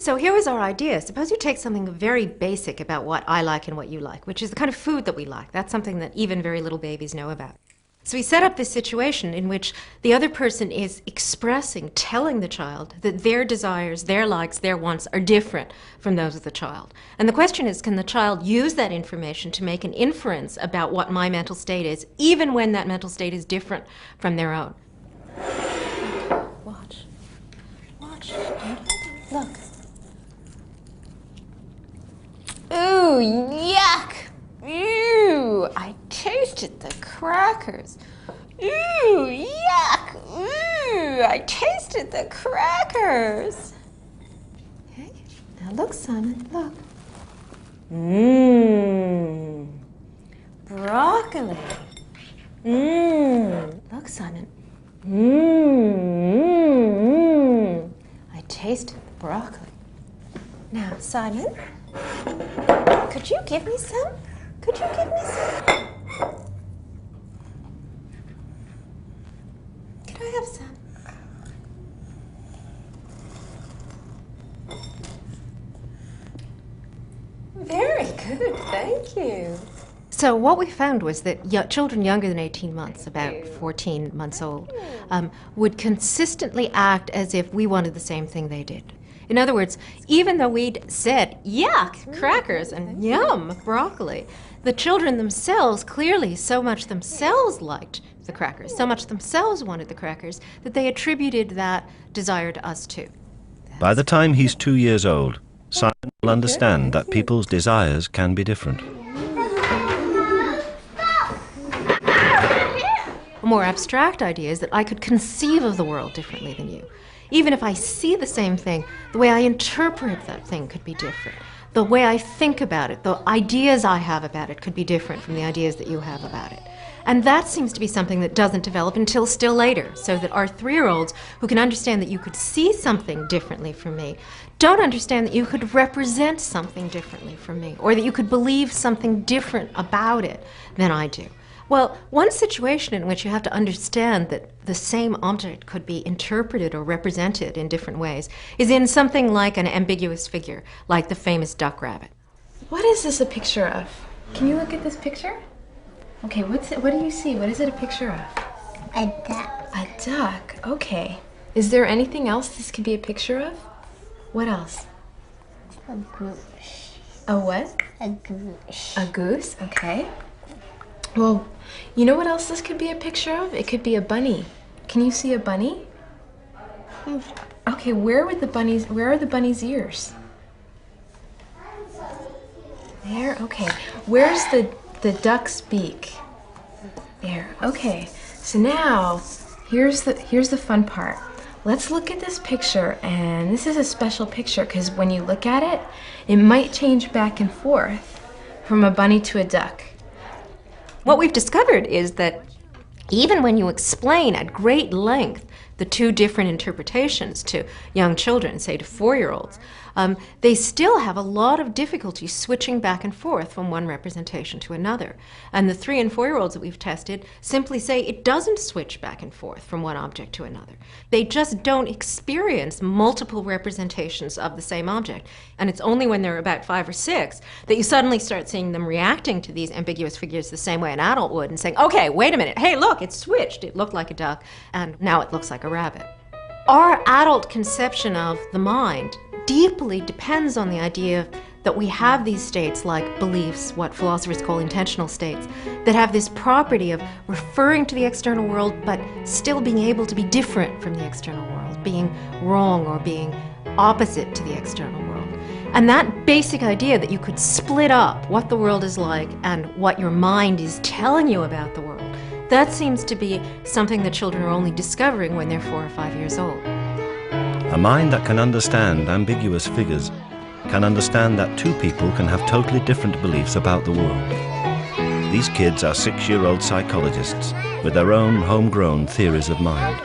So here was our idea. Suppose you take something very basic about what I like and what you like, which is the kind of food that we like. That's something that even very little babies know about. So we set up this situation in which the other person is expressing, telling the child that their desires, their likes, their wants are different from those of the child. And the question is, can the child use that information to make an inference about what my mental state is, even when that mental state is different from their own? Watch. Watch. Look. Ooh, yuck! Ooh, I tasted the crackers. Ooh, yuck! Ooh, I tasted the crackers. Okay, now look, Simon, look. Mmm, broccoli. Mmm, look, Simon. Mmm, I tasted the broccoli. Now, Simon, could you give me some? Could you give me some? Could I have some? Very good, thank you. So what we found was that children younger than 18 months, about 14 months old, would consistently act as if we wanted the same thing they did. In other words, even though we'd said, yuck, crackers, and yum, broccoli, the children themselves clearly so much themselves liked the crackers, so much themselves wanted the crackers, that they attributed that desire to us too. By the time he's 2 years old, Simon will understand that people's desires can be different. A more abstract idea is that I could conceive of the world differently than you. Even if I see the same thing, the way I interpret that thing could be different. The way I think about it, the ideas I have about it could be different from the ideas that you have about it. And that seems to be something that doesn't develop until still later, so that our 3-year-olds who can understand that you could see something differently from me don't understand that you could represent something differently from me, or that you could believe something different about it than I do. Well, one situation in which you have to understand that the same object could be interpreted or represented in different ways is in something like an ambiguous figure, like the famous duck rabbit. What is this a picture of? Can you look at this picture? Okay, what do you see? What is it a picture of? A duck. A duck, okay. Is there anything else this could be a picture of? What else? A goose. A what? A goose. A goose, okay. Well, you know what else this could be a picture of? It could be a bunny. Can you see a bunny? Okay, where are the bunny's ears? There, okay. Where's the duck's beak? There, okay. So now, here's the fun part. Let's look at this picture, and this is a special picture because when you look at it, it might change back and forth from a bunny to a duck. What we've discovered is that even when you explain at great length the two different interpretations to young children, say to 4-year-olds, they still have a lot of difficulty switching back and forth from one representation to another. And the 3- and 4-year-olds that we've tested simply say it doesn't switch back and forth from one object to another. They just don't experience multiple representations of the same object. And it's only when they're about 5 or 6 that you suddenly start seeing them reacting to these ambiguous figures the same way an adult would and saying, okay, wait a minute, hey, look, it switched. It looked like a duck, and now it looks like a rabbit. Our adult conception of the mind deeply depends on the idea that we have these states like beliefs, what philosophers call intentional states, that have this property of referring to the external world but still being able to be different from the external world, being wrong or being opposite to the external world. And that basic idea that you could split up what the world is like and what your mind is telling you about the world, that seems to be something that children are only discovering when they're 4 or 5 years old. A mind that can understand ambiguous figures can understand that two people can have totally different beliefs about the world. These kids are 6-year-old psychologists with their own homegrown theories of mind.